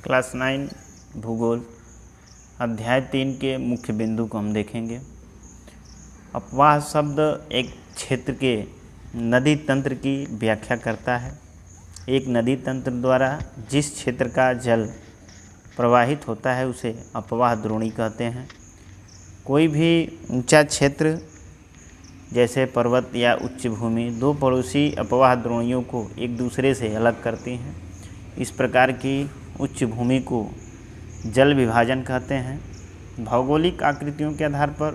Class 9 भूगोल अध्याय 3 के मुख्य बिंदु को हम देखेंगे। अपवाह शब्द एक क्षेत्र के नदी तंत्र की व्याख्या करता है। एक नदी तंत्र द्वारा जिस क्षेत्र का जल प्रवाहित होता है उसे अपवाह द्रोणी कहते हैं। कोई भी ऊंचा क्षेत्र जैसे पर्वत या उच्च भूमि दो पड़ोसी अपवाह द्रोणियों को एक दूसरे से अलग करती हैं। इस प्रकार की उच्च भूमि को जल विभाजन कहते हैं। भौगोलिक आकृतियों के आधार पर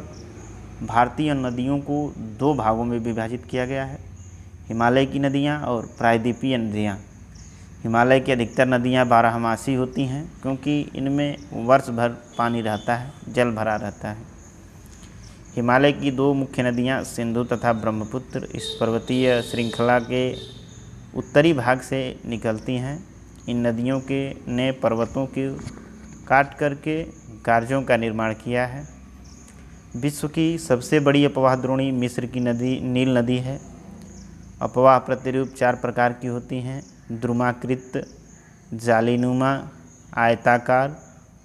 भारतीय नदियों को दो भागों में विभाजित किया गया है, हिमालय की नदियाँ और प्रायद्वीपीय नदियाँ। हिमालय की अधिकतर नदियाँ बारहमासी होती हैं क्योंकि इनमें वर्ष भर पानी रहता है, जल भरा रहता है। हिमालय की दो मुख्य नदियाँ सिंधु तथा ब्रह्मपुत्र इस पर्वतीय श्रृंखला के उत्तरी भाग से निकलती हैं। इन नदियों के ने पर्वतों को काट करके गार्जों का निर्माण किया है। विश्व की सबसे बड़ी अपवाह द्रोणी मिस्र की नदी नील नदी है। अपवाह प्रतिरूप चार प्रकार की होती हैं: द्रुमाकृत, जालीनुमा, आयताकार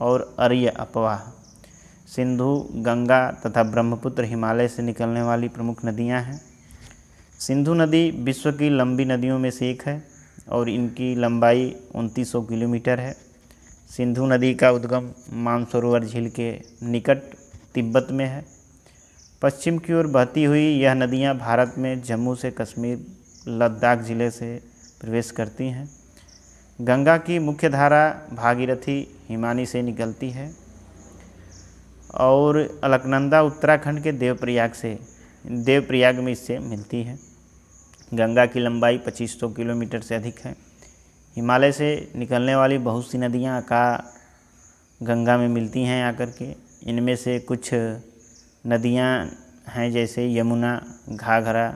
और अर्य अपवाह। सिंधु, गंगा तथा ब्रह्मपुत्र हिमालय से निकलने वाली प्रमुख नदियां हैं। सिंधु नदी विश्व की लंबी नदियों में से एक है और इनकी लंबाई 2900 किलोमीटर है। सिंधु नदी का उद्गम मानसरोवर झील के निकट तिब्बत में है। पश्चिम की ओर बहती हुई यह नदियां भारत में जम्मू से कश्मीर, लद्दाख जिले से प्रवेश करती हैं। गंगा की मुख्य धारा भागीरथी हिमानी से निकलती है और अलकनंदा उत्तराखंड के देवप्रयाग में इससे मिलती है। गंगा की लंबाई 2500 किलोमीटर से अधिक है। हिमालय से निकलने वाली बहुत सी नदियाँ गंगा में मिलती हैं आकर के। इनमें से कुछ नदियाँ हैं जैसे यमुना, घाघरा,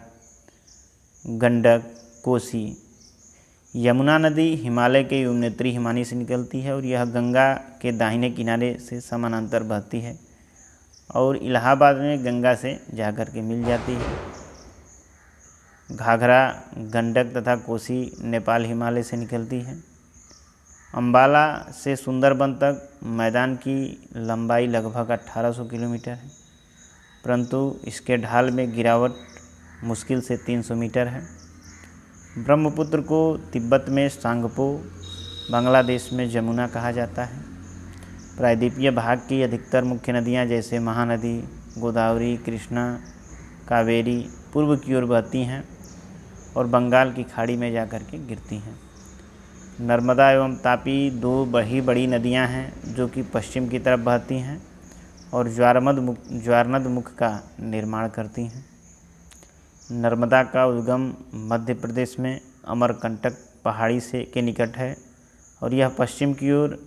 गंडक, कोसी। यमुना नदी हिमालय के यमुनोत्री हिमानी से निकलती है और यह गंगा के दाहिने किनारे से समानांतर बहती है और इलाहाबाद में गंगा से जाकर के मिल जाती है। घाघरा, गंडक तथा कोसी नेपाल हिमालय से निकलती है। अंबाला से सुंदरबन तक मैदान की लंबाई लगभग 1800 किलोमीटर है, परंतु इसके ढाल में गिरावट मुश्किल से 300 मीटर है। ब्रह्मपुत्र को तिब्बत में सांगपो, बांग्लादेश में जमुना कहा जाता है। प्रायद्वीपीय भाग की अधिकतर मुख्य नदियाँ जैसे महानदी, गोदावरी, कृष्णा, कावेरी पूर्व की ओर बहती हैं और बंगाल की खाड़ी में जाकर के गिरती हैं। नर्मदा एवं तापी दो बड़ी नदियां हैं जो कि पश्चिम की तरफ बहती हैं और ज्वारनद मुख का निर्माण करती हैं। नर्मदा का उद्गम मध्य प्रदेश में अमरकंटक पहाड़ी के निकट है और यह पश्चिम की ओर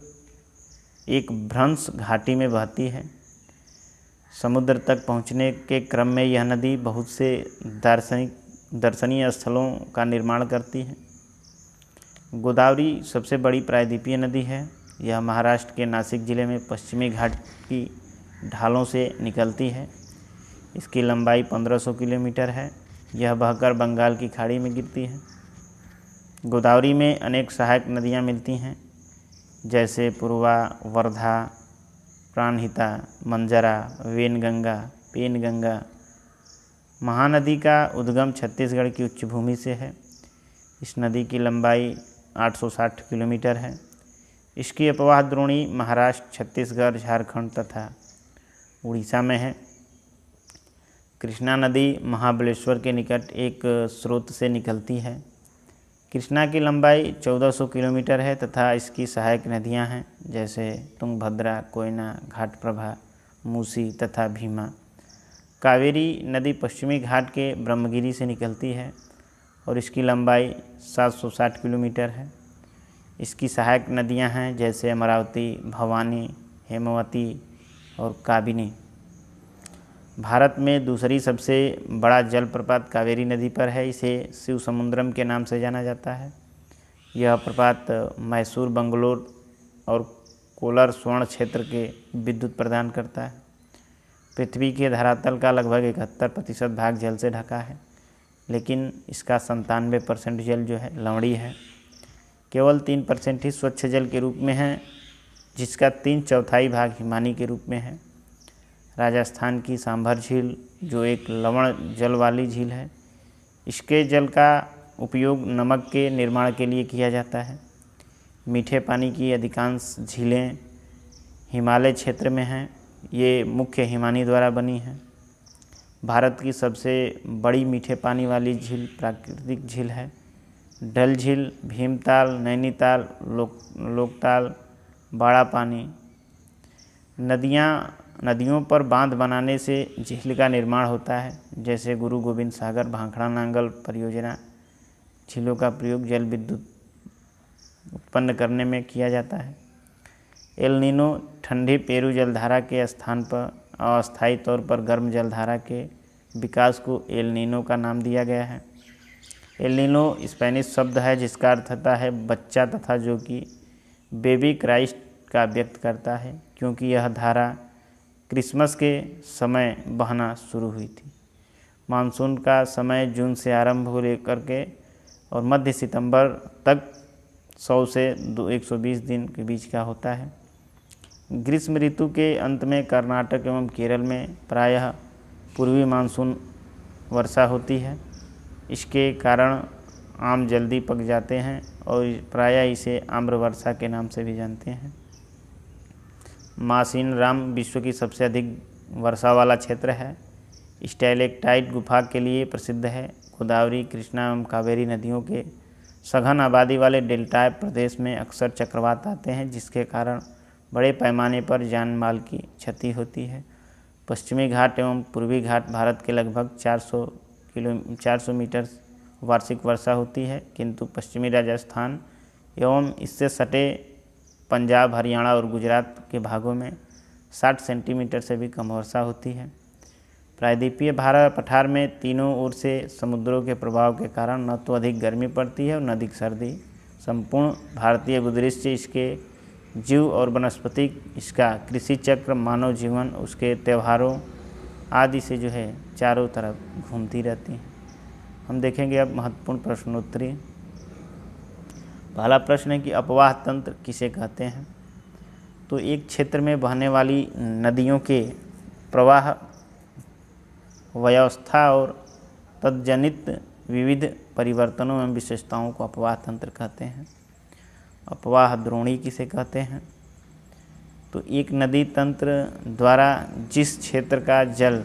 एक भ्रंश घाटी में बहती है। समुद्र तक पहुंचने के क्रम में यह नदी बहुत से दर्शनीय स्थलों का निर्माण करती है। गोदावरी सबसे बड़ी प्रायद्वीपीय नदी है। यह महाराष्ट्र के नासिक जिले में पश्चिमी घाट की ढालों से निकलती है। इसकी लंबाई 1500 किलोमीटर है। यह बहकर बंगाल की खाड़ी में गिरती है। गोदावरी में अनेक सहायक नदियाँ मिलती हैं जैसे पूर्वा, वर्धा, प्राणहिता, मंजरा, वेनगंगा, पेनगंगा। महानदी का उद्गम छत्तीसगढ़ की उच्च भूमि से है। इस नदी की लंबाई 860 किलोमीटर है। इसकी अपवाह द्रोणी महाराष्ट्र, छत्तीसगढ़, झारखंड तथा उड़ीसा में है। कृष्णा नदी महाबलेश्वर के निकट एक स्रोत से निकलती है। कृष्णा की लंबाई 1400 किलोमीटर है तथा इसकी सहायक नदियां हैं जैसे तुंगभद्रा, कोयना, घाटप्रभा, मूसी तथा भीमा। कावेरी नदी पश्चिमी घाट के ब्रह्मगिरी से निकलती है और इसकी लंबाई 760 किलोमीटर है। इसकी सहायक नदियां हैं जैसे अमरावती, भवानी, हेमवती और काबिनी। भारत में दूसरी सबसे बड़ा जलप्रपात कावेरी नदी पर है। इसे शिव समुद्रम के नाम से जाना जाता है। यह प्रपात मैसूर, बंगलोर और कोलार स्वर्ण क्षेत्र के विद्युत प्रदान करता है। पृथ्वी के धरातल का लगभग 71% भाग जल से ढका है, लेकिन इसका 97% जल जो है लवणी है। केवल 3% ही स्वच्छ जल के रूप में है, जिसका 3/4 भाग हिमानी के रूप में है। राजस्थान की सांभर झील जो एक लवण जल वाली झील है, इसके जल का उपयोग नमक के निर्माण के लिए किया जाता है। मीठे पानी की अधिकांश झीलें हिमालय क्षेत्र में हैं, ये मुख्य हिमानी द्वारा बनी हैं। भारत की सबसे बड़ी मीठे पानी वाली झील प्राकृतिक झील है। डल झील, भीमताल, नैनीताल, लोकताल, बाड़ा पानी। नदियों पर बांध बनाने से झील का निर्माण होता है, जैसे गुरु गोविंद सागर भाखड़ा नांगल परियोजना। झीलों का प्रयोग जल विद्युत उत्पन्न करने में किया जाता है। एल नीनो ठंडी पेरू जलधारा के स्थान पर अस्थायी तौर पर गर्म जलधारा के विकास को एल नीनो का नाम दिया गया है। एल नीनो स्पेनिश शब्द है जिसका अर्थ होता है बच्चा तथा जो कि बेबी क्राइस्ट का व्यक्त करता है, क्योंकि यह धारा क्रिसमस के समय बहना शुरू हुई थी। मानसून का समय जून से आरंभ हो लेकर के और मध्य सितंबर तक 100 से 120 दिन के बीच का होता है। ग्रीष्म ऋतु के अंत में कर्नाटक एवं केरल में प्रायः पूर्वी मानसून वर्षा होती है। इसके कारण आम जल्दी पक जाते हैं और प्रायः इसे आम्र वर्षा के नाम से भी जानते हैं। मासिनराम विश्व की सबसे अधिक वर्षा वाला क्षेत्र है। स्टैलेक्टाइट गुफा के लिए प्रसिद्ध है। गोदावरी, कृष्णा एवं कावेरी नदियों के सघन आबादी वाले डेल्टा प्रदेश में अक्सर चक्रवात आते हैं, जिसके कारण बड़े पैमाने पर जान माल की क्षति होती है। पश्चिमी घाट एवं पूर्वी घाट भारत के लगभग 400 मीटर वार्षिक वर्षा होती है, किंतु पश्चिमी राजस्थान एवं इससे सटे पंजाब, हरियाणा और गुजरात के भागों में 60 सेंटीमीटर से भी कम वर्षा होती है। प्रायद्वीपीय भारत पठार में तीनों ओर से समुद्रों के प्रभाव के कारण न तो अधिक गर्मी पड़ती है और न अधिक सर्दी। संपूर्ण भारतीय भूदृश्य, इसके जीव और वनस्पतिक, इसका कृषि चक्र, मानव जीवन, उसके त्योहारों आदि से जो है चारों तरफ घूमती रहती हैं। हम देखेंगे अब महत्वपूर्ण प्रश्नोत्तरी। पहला प्रश्न है कि अपवाह तंत्र किसे कहते हैं। तो एक क्षेत्र में बहने वाली नदियों के प्रवाह व्यवस्था और तद्जनित विविध परिवर्तनों एवं विशेषताओं को अपवाह तंत्र कहते हैं। अपवाह द्रोणी किसे कहते हैं। तो एक नदी तंत्र द्वारा जिस क्षेत्र का जल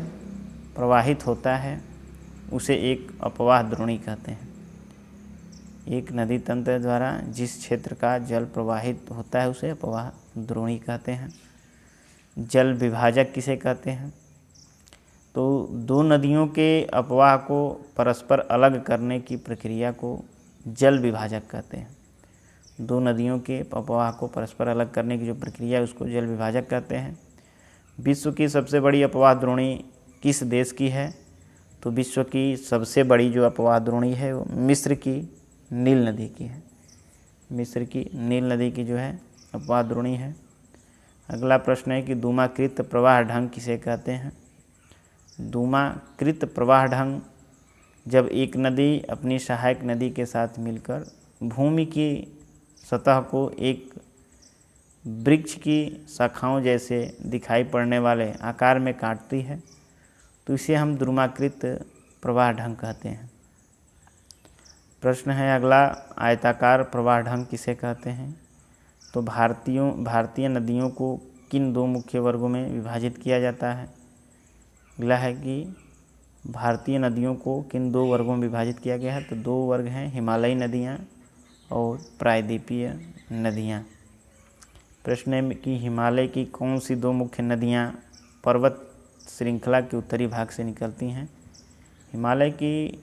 प्रवाहित होता है उसे एक अपवाह द्रोणी कहते हैं। एक नदी तंत्र द्वारा जिस क्षेत्र का जल प्रवाहित होता है उसे अपवाह द्रोणी कहते हैं। जल विभाजक किसे कहते हैं। तो दो नदियों के अपवाह को परस्पर अलग करने की प्रक्रिया को जल विभाजक कहते हैं। दो नदियों के अपवाह को परस्पर अलग करने की जो प्रक्रिया है उसको जल विभाजक कहते हैं। विश्व की सबसे बड़ी अपवाह द्रोणी किस देश की है। तो विश्व की सबसे बड़ी जो अपवाह द्रोणी है वो मिस्र की नील नदी की है। मिस्र की नील नदी की जो है अपवाह द्रोणी है। अगला प्रश्न है कि धूमाकृत प्रवाह ढंग किसे कहते हैं। धूमाकृत प्रवाह ढंग जब एक नदी अपनी सहायक नदी के साथ मिलकर भूमि की सतह को एक वृक्ष की शाखाओं जैसे दिखाई पड़ने वाले आकार में काटती है तो इसे हम धूमाकृत प्रवाह ढंग कहते हैं। प्रश्न है अगला, आयताकार प्रवाह ढंग किसे कहते हैं। तो भारतीय नदियों को किन दो मुख्य वर्गों में विभाजित किया जाता है। अगला है कि भारतीय नदियों को किन दो वर्गों में विभाजित किया गया है। तो दो वर्ग हैं, हिमालयी नदियाँ और प्रायद्वीपीय नदियाँ। प्रश्न है कि हिमालय की कौन सी दो मुख्य नदियाँ पर्वत श्रृंखला के उत्तरी भाग से निकलती हैं। हिमालय की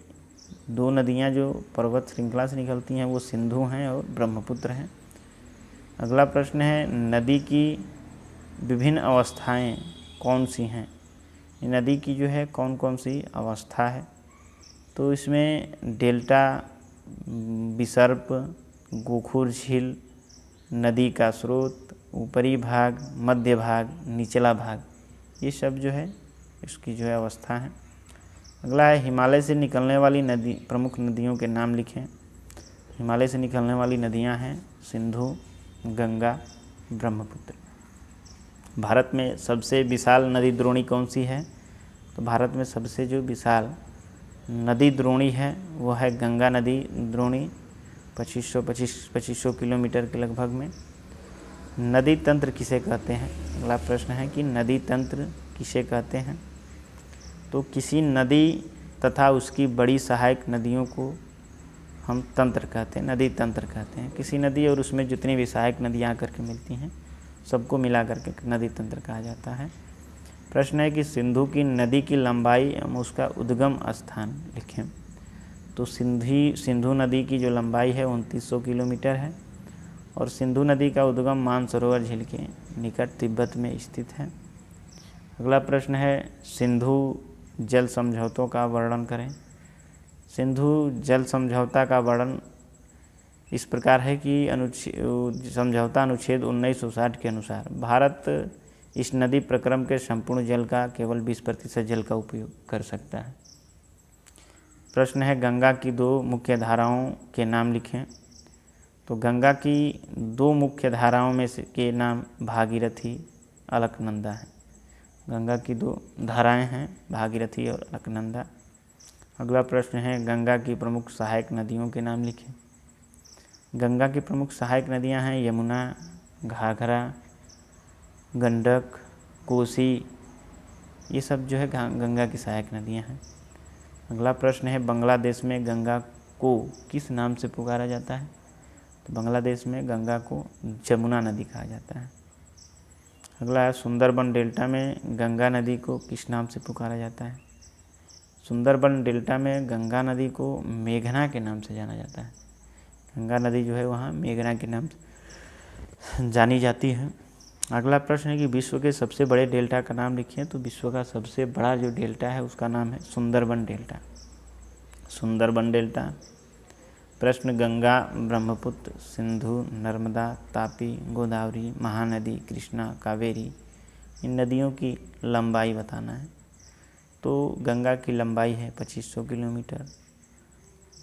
दो नदियाँ जो पर्वत श्रृंखला से निकलती हैं वो सिंधु हैं और ब्रह्मपुत्र हैं। अगला प्रश्न है, नदी की विभिन्न अवस्थाएं कौन सी हैं। नदी की जो है कौन कौन सी अवस्था है। तो इसमें डेल्टा, विसर्प, गोखुर झील, नदी का स्रोत, ऊपरी भाग, मध्य भाग, निचला भाग, ये सब जो है इसकी जो है अवस्था है। अगला है, हिमालय से निकलने वाली नदी प्रमुख नदियों के नाम लिखें। हिमालय से निकलने वाली नदियां हैं सिंधु, गंगा, ब्रह्मपुत्र। भारत में सबसे विशाल नदी द्रोणी कौन सी है? तो भारत में सबसे जो विशाल नदी द्रोणी है वो है गंगा नदी द्रोणी, 2500 किलोमीटर के लगभग में। नदी तंत्र किसे कहते हैं? अगला प्रश्न है कि नदी तंत्र किसे कहते हैं? तो किसी नदी तथा उसकी बड़ी सहायक नदियों को हम तंत्र कहते हैं, नदी तंत्र कहते हैं। किसी नदी और उसमें जितनी भी सहायक नदियाँ आकर के मिलती हैं सबको मिला करके नदी तंत्र कहा जाता है। प्रश्न है कि सिंधु की नदी की लंबाई एवं उसका उद्गम स्थान लिखें। तो सिंधु नदी की जो लंबाई है 2900 किलोमीटर है और सिंधु नदी का उद्गम मानसरोवर झील के निकट तिब्बत में स्थित है। अगला प्रश्न है सिंधु जल समझौतों का वर्णन करें। सिंधु जल समझौता का वर्णन इस प्रकार है कि समझौता अनुच्छेद 1960 के अनुसार भारत इस नदी प्रक्रम के संपूर्ण जल का केवल 20% जल का उपयोग कर सकता है। प्रश्न है गंगा की 2 मुख्य धाराओं के नाम लिखें। तो गंगा की 2 मुख्य धाराओं में से के नाम भागीरथी, अलकनंदा है। गंगा की 2 धाराएं हैं, भागीरथी और अलकनंदा। अगला प्रश्न है गंगा की प्रमुख सहायक नदियों के नाम लिखें। गंगा की प्रमुख सहायक नदियां हैं यमुना, घाघरा, गंडक, कोसी, ये सब जो है गंगा की सहायक नदियां हैं। अगला प्रश्न है बांग्लादेश में गंगा को किस नाम से पुकारा जाता है? तो बांग्लादेश में गंगा को जमुना नदी कहा जाता है। अगला है सुंदरबन डेल्टा में गंगा नदी को किस नाम से पुकारा जाता है? सुंदरबन डेल्टा में गंगा नदी को मेघना के नाम से जाना जाता है। गंगा नदी जो है वहाँ मेघना के नाम से जानी जाती है। अगला प्रश्न है कि विश्व के सबसे बड़े डेल्टा का नाम लिखिए। तो विश्व का सबसे बड़ा जो डेल्टा है उसका नाम है सुंदरबन डेल्टा। सुंदरबन डेल्टा। प्रश्न गंगा, ब्रह्मपुत्र, सिंधु, नर्मदा, तापी, गोदावरी, महानदी, कृष्णा, कावेरी, इन नदियों की लंबाई बताना है। तो गंगा की लंबाई है 2500 किलोमीटर,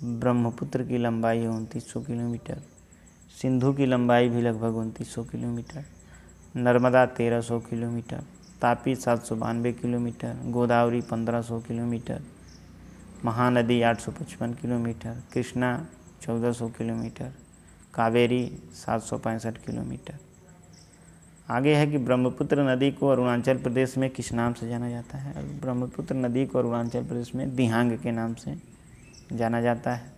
ब्रह्मपुत्र की लंबाई है 2900 किलोमीटर, सिंधु की लंबाई भी लगभग 2900 kilometre, Narmada 1300 kilometre, Tapi 792 kilometre, Godavari 1500 kilometre, Mahanadi 855 kilometre, Krishna 1400 kilometre, Kaveri 765 kilometre. आगे है कि ब्रह्मपुत्र नदी को अरुणाचल प्रदेश में किस नाम से जाना जाता है? ब्रह्मपुत्र नदी को अरुणाचल प्रदेश में दिहांग के नाम से जाना जाता है।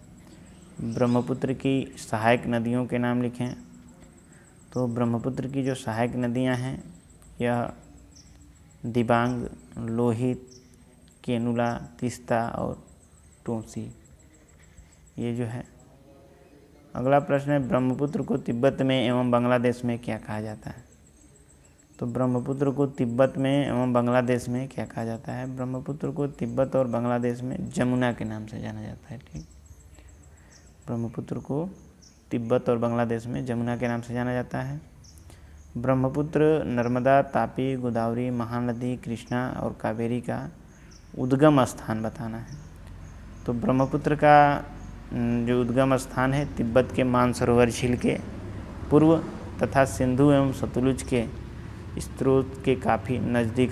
ब्रह्मपुत्र की सहायक नदियों के नाम लिखें। तो ब्रह्मपुत्र की जो सहायक नदियां हैं यह दिबांग, लोहित, केनुला, तीस्ता और टोंसी, ये जो है। अगला प्रश्न है ब्रह्मपुत्र को तिब्बत में एवं बांग्लादेश में क्या कहा जाता है? तो ब्रह्मपुत्र को तिब्बत में एवं बांग्लादेश में क्या कहा जाता है? ब्रह्मपुत्र को तिब्बत और बांग्लादेश में जमुना के नाम से जाना जाता है। ठीक, ब्रह्मपुत्र को तिब्बत और बांग्लादेश में जमुना के नाम से जाना जाता है। ब्रह्मपुत्र, नर्मदा, तापी, गोदावरी, महानदी, कृष्णा और कावेरी का उद्गम स्थान बताना है। तो ब्रह्मपुत्र का जो उद्गम स्थान है तिब्बत के मानसरोवर झील के पूर्व तथा सिंधु एवं सतलुज के स्रोत के काफ़ी नज़दीक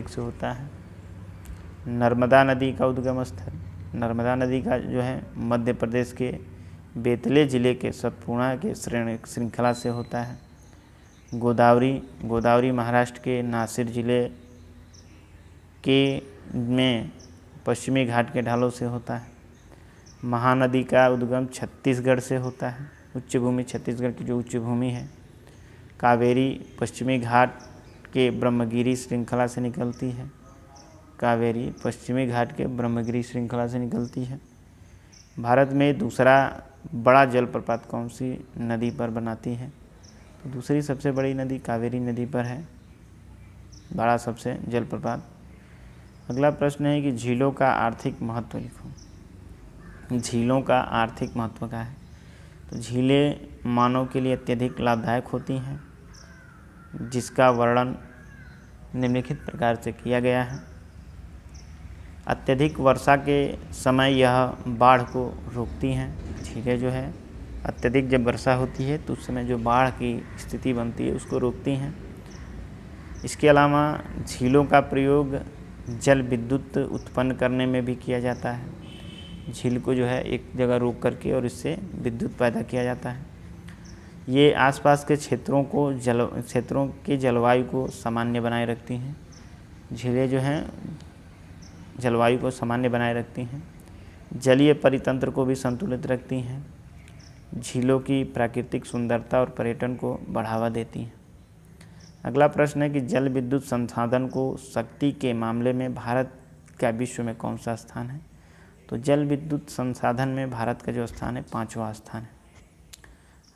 से होता है। नर्मदा नदी का उद्गम स्थल, नर्मदा नदी का जो है मध्य प्रदेश के बेतले ज़िले के सतपुड़ा के श्रृंखला से होता है। गोदावरी महाराष्ट्र के नासिर जिले के में पश्चिमी घाट के ढालों से होता है। महानदी का उद्गम छत्तीसगढ़ से होता है, उच्च भूमि, छत्तीसगढ़ की जो उच्च भूमि है। कावेरी पश्चिमी घाट के ब्रह्मगिरी श्रृंखला से निकलती है। कावेरी पश्चिमी घाट के ब्रह्मगिरी श्रृंखला से निकलती है। भारत में दूसरा बड़ा जलप्रपात कौन सी नदी पर बनाती है? तो दूसरी सबसे बड़ी नदी कावेरी नदी पर है बड़ा सबसे जलप्रपात। अगला प्रश्न है कि झीलों का आर्थिक महत्व लिखो। झीलों का आर्थिक महत्व क्या है? तो झीलें मानव के लिए अत्यधिक लाभदायक होती हैं, जिसका वर्णन निम्नलिखित प्रकार से किया गया है। अत्यधिक वर्षा के समय यह बाढ़ को रोकती हैं। झीलें जो है अत्यधिक जब वर्षा होती है तो उस समय जो बाढ़ की स्थिति बनती है उसको रोकती हैं। इसके अलावा झीलों का प्रयोग जल विद्युत उत्पन्न करने में भी किया जाता है। झील को जो है एक जगह रोक करके और इससे विद्युत पैदा किया जाता है। ये आसपास के क्षेत्रों के जलवायु को सामान्य बनाए रखती हैं। झीलें जो हैं जलवायु को सामान्य बनाए रखती हैं, जलीय परितंत्र को भी संतुलित रखती हैं, झीलों की प्राकृतिक सुंदरता और पर्यटन को बढ़ावा देती हैं। अगला प्रश्न है कि जल विद्युत संसाधन को शक्ति के मामले में भारत का विश्व में कौन सा स्थान है? तो जल विद्युत संसाधन में भारत का जो स्थान है 5वां स्थान है।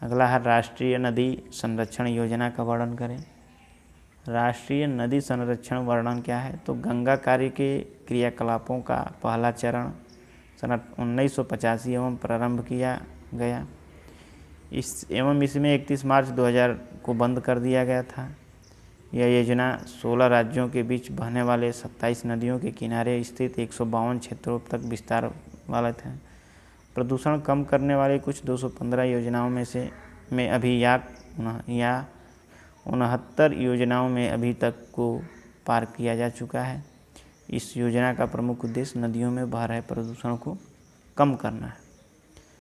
अगला है राष्ट्रीय नदी संरक्षण योजना का वर्णन करें। राष्ट्रीय नदी संरक्षण वर्णन क्या है? तो गंगा कार्य के क्रियाकलापों का पहला चरण सन 1985 एवं प्रारंभ किया गया। इसमें 31 मार्च 2000 को बंद कर दिया गया था। यह योजना 16 राज्यों के बीच बहने वाले 27 नदियों के किनारे स्थित 152 क्षेत्रों तक विस्तार वाला था। प्रदूषण कम करने वाले कुछ 215 योजनाओं में अभी या 69 योजनाओं में अभी तक को पार किया जा चुका है। इस योजना का प्रमुख उद्देश्य नदियों में बह रहे प्रदूषण को कम करना है।